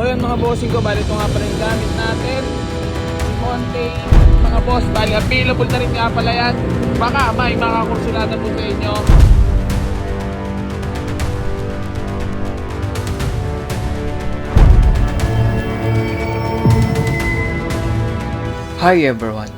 So yun mga bossing ko, bali ito nga pala yung gamit natin, si Monte mga boss. Bali available na rin nga pala yan, baka may makakursulada po sa inyo. Hi everyone!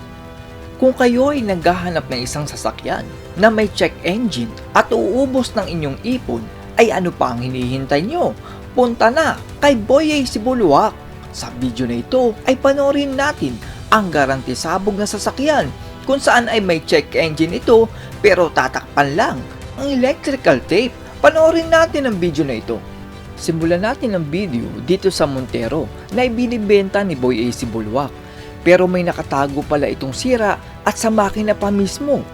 Kung kayo ay naghahanap ng isang sasakyan na may check engine at uubos ng inyong ipon, ay ano pa ang hinihintay nyo? Punta na kay Boy AC Buluac! Sa video na ito ay panoorin natin ang garantisabog na sasakyan kung saan ay may check engine ito pero tatakpan lang ang electrical tape. Panoorin natin ang video na ito. Simulan natin ang video dito sa Montero na ibinibenta ni Boy AC Buluac. Pero may nakatago pala itong sira at sa makina pa mismo.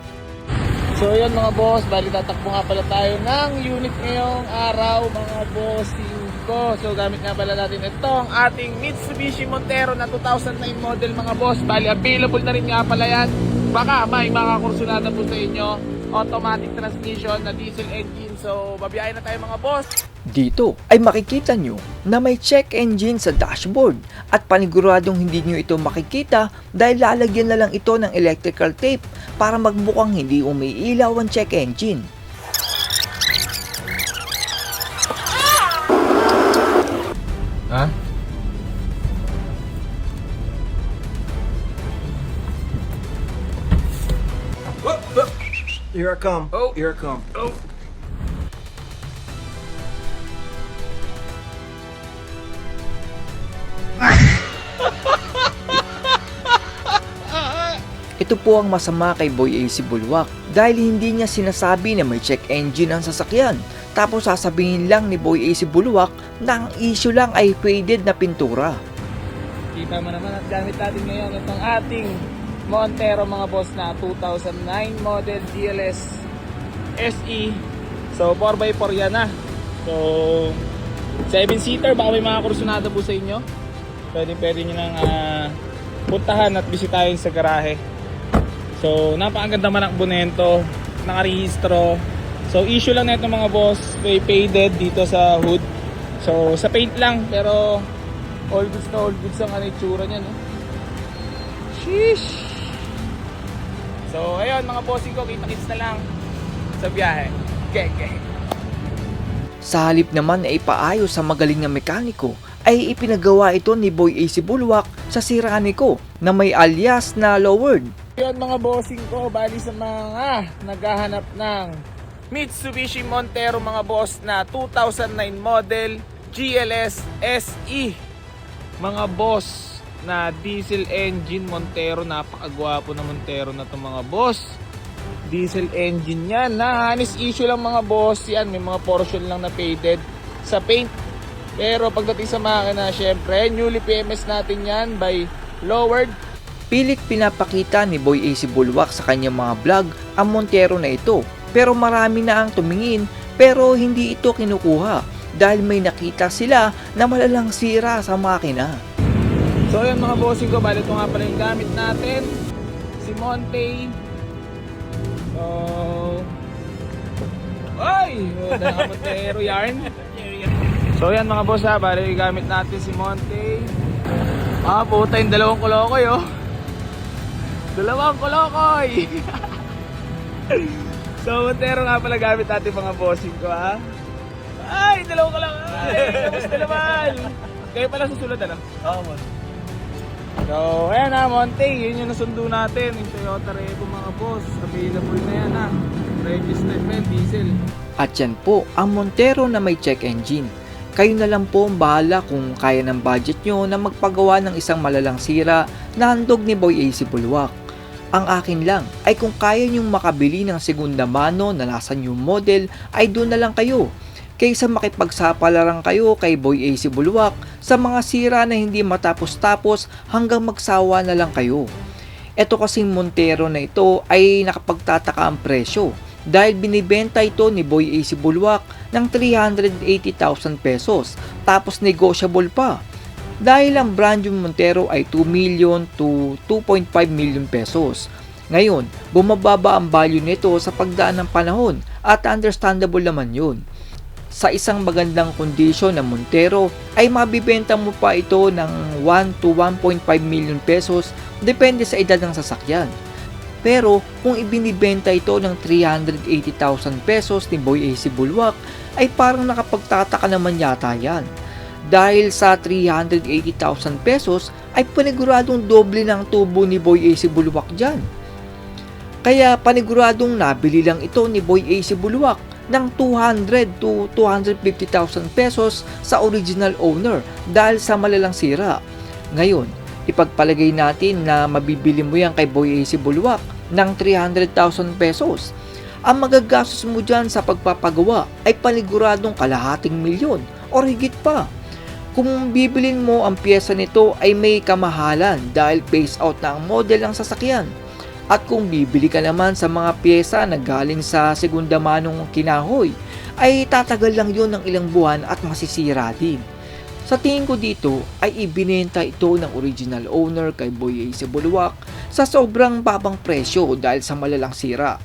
So yun mga boss, bali tatakbo nga pala tayo ng unit ngayong araw mga bossing ko. So gamit nga pala natin itong ating Mitsubishi Montero na 2009 model mga boss. Bali available na rin nga pala yan, baka may makakursulada po sa inyo. Automatic transmission na diesel engine. So babiyahin na tayo mga boss. Dito ay makikita nyo na may check engine sa dashboard at paniguradong hindi nyo ito makikita dahil lalagyan na lang ito ng electrical tape para magbukang hindi umiilaw ang check engine. Ha? Here I come. Oh. Here I come. Oh. Ito po ang masama kay Boy AC Buluac dahil hindi niya sinasabi na may check engine ang sasakyan. Tapos sasabihin lang ni Boy AC Buluac na ang issue lang ay faded na pintura. Kita mo naman at gamit natin ngayon itong ating Montero mga boss na 2009 model GLS SE. So 4x4 yan na. So 7-seater, baka may mga kursunada po sa inyo. Pwede nyo nang puntahan at bisitahin sa garahe. So napakaganda manakbo nito, nakarehistro. So issue lang nito mga boss, may faded dito sa hood. So sa paint lang, pero all goods na all goods ang itsura niya, no? Sheesh! So ayun mga bossing ko, kita-kits na lang sa biyahe. Okay. Sa halip naman na ipaayos sa magaling na mekaniko, ay ipinagawa ito ni Boy AC Buluac sa Siraniko na may alias na lowered. Yun mga bossing ko, bali sa mga naghahanap ng Mitsubishi Montero mga boss na 2009 model GLS SE. Mga boss na diesel engine Montero, napakagwapo na Montero na to mga boss. Diesel engine yan, na hanis issue lang mga boss yan, may mga portion lang na faded sa paint. Pero pagdating sa makina, syempre newly PMS natin yan by lowered. Pilit pinapakita ni Boy AC Buluac sa kanyang mga vlog ang Montero na ito, pero marami na ang tumingin pero hindi ito kinukuha dahil may nakita sila na malalang sira sa makina. So yun mga bossing ko, bali ito nga pala yung gamit natin, si Monte. So ay! Montero yarn. So yan mga boss ha, bali yung gamit natin si Monte. Puta yung dalawang kolokoy oh. Dalawang kolokoy. So Montero nga pala gamit natin mga bossing ko ha. Ay! Dalawang kolokoy! Kamusta naman? Kayo pala susunod ano? Oo, man. So, ayan na, Monte, yun yung nasundo natin, yung Toyota Revo mga boss, available na yan ha, registered na diesel. At yan po ang Montero na may check engine. Kayo na lang po ang bahala kung kaya ng budget nyo na magpagawa ng isang malalang sira na handog ni Boy AC Buluac. Ang akin lang ay kung kaya nyong makabili ng segunda mano na nasa new model ay doon na lang kayo. Kaysa makipagsapalaran kayo kay Boy AC Buluac sa mga sira na hindi matapos-tapos hanggang magsawa na lang kayo. Ito kasing Montero na ito ay nakapagtataka ang presyo dahil binibenta ito ni Boy AC Buluac ng 380,000 pesos tapos negotiable pa. Dahil ang brand new Montero ay 2 million to 2.5 million pesos. Ngayon, bumababa ang value nito sa pagdaan ng panahon at understandable naman yun. Sa isang magandang kondisyon na Montero ay mabibenta mo pa ito ng 1 to 1.5 million pesos depende sa edad ng sasakyan. Pero kung ibinibenta ito ng 380,000 pesos ni Boy AC Bulwak ay parang nakapagtataka naman yata yan. Dahil sa 380,000 pesos ay paniguradong doble ng tubo ni Boy AC Bulwak dyan. Kaya paniguradong nabili lang ito ni Boy AC Bulwak ng 200 to 250,000 pesos sa original owner dahil sa malalang sira. Ngayon, ipagpalagay natin na mabibili mo yan kay Boy AC Bulwak ng 300,000 pesos. Ang magagastos mo dyan sa pagpapagawa ay paniguradong kalahating milyon o higit pa. Kung bibilin mo ang pyesa nito ay may kamahalan dahil phase out na ang model ng sasakyan. At kung bibili ka naman sa mga pyesa na galing sa segunda manong kinahoy, ay tatagal lang yon ng ilang buwan at masisira din. Sa tingin ko dito ay ibinenta ito ng original owner kay Boy AC Bulwak sa sobrang babang presyo dahil sa malalang sira.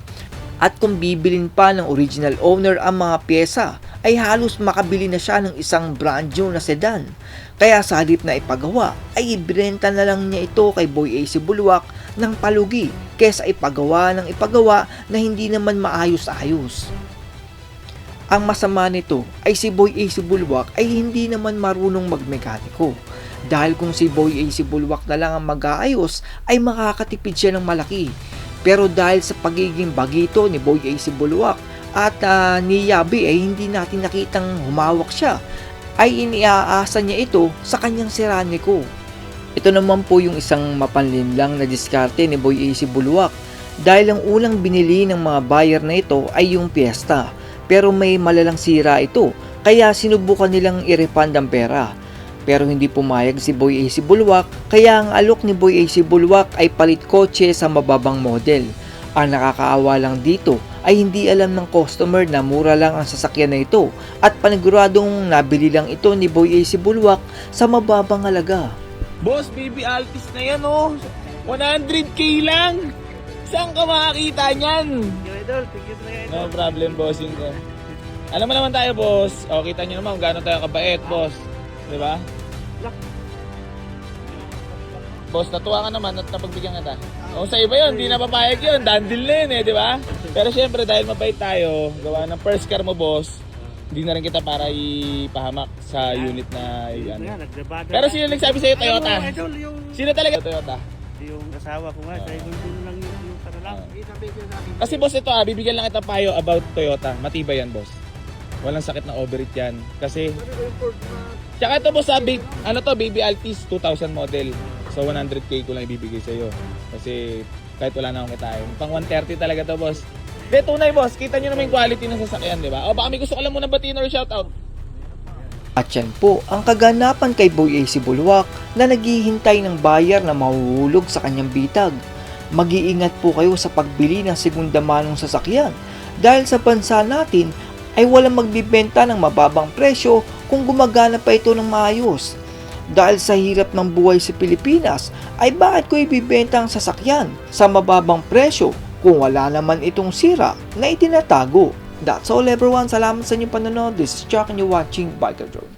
At kung bibilin pa ng original owner ang mga pyesa, ay halos makabili na siya ng isang brand new na sedan. Kaya sa halip na ipagawa, ay ibinenta na lang niya ito kay Boy AC Bulwak ng palugi kesa ipagawa na hindi naman maayos-ayos. Ang masama nito ay si Boy AC Bulwak ay hindi naman marunong magmekaniko. Dahil kung si Boy AC Bulwak na lang ang mag-aayos ay makakatipid siya ng malaki. Pero dahil sa pagiging bagito ni Boy AC Bulwak at ni Yabi ay hindi natin nakitang humawak siya, ay iniaasa niya ito sa kanyang siraniko. Ito naman po yung isang mapanlinlang na diskarte ni Boy AC Bulwak dahil ang unang binili ng mga buyer na ito ay yung Fiesta, pero may malalang sira ito kaya sinubukan nilang i-refund ang pera. Pero hindi pumayag si Boy AC Bulwak kaya ang alok ni Boy AC Bulwak ay palit kotse sa mababang model. Ang nakakaawa lang dito ay hindi alam ng customer na mura lang ang sasakyan na ito at paniguradong nabili lang ito ni Boy AC Bulwak sa mababang halaga. Boss, baby Altis na yan oh. 100k lang. Saan ka makakita niyan? No problem, bossing ko. Alam mo naman tayo, boss. O, kita nyo naman kung gaano tayo kabait, boss. Diba? Boss, natuwa ka naman at napagbigyan kita. O, sa iba yun, hindi na papayag yun. Dandil na yun eh, diba? Pero syempre, dahil mabait tayo, gawa ng first car mo, boss, hindi na rin kita para ipahamak sa unit na yan. Pero sino nagsabi sa'yo Toyota? Sino talaga Toyota? Yung asawa ko nga, dahil doon lang yung para lang. Kasi boss, ito bibigyan lang kita payo about Toyota. Matibay yan, boss. Walang sakit na overheat yan. Kasi, tsaka ito boss, baby Altis 2000 model. So 100k ko lang ibibigay sa'yo. Kasi kahit wala na akong kitain. Pang 130 talaga to, boss. De, tunay boss, kita nyo naman yung quality ng sasakyan, di ba? O baka may gusto ka lang muna batiin or shoutout. At yan po ang kaganapan kay Boy AC Bulwak na naghihintay ng buyer na mahuhulog sa kanyang bitag. Mag-iingat po kayo sa pagbili ng segunda manong sasakyan dahil sa bansa natin ay walang magbibenta ng mababang presyo kung gumagana pa ito ng maayos. Dahil sa hirap ng buhay sa Pilipinas ay bakit ko ibibenta ang sasakyan sa mababang presyo kung wala naman itong sira na itinatago. That's all everyone. Salamat sa inyong panonood. This is Chuck and you're watching Biker Jones.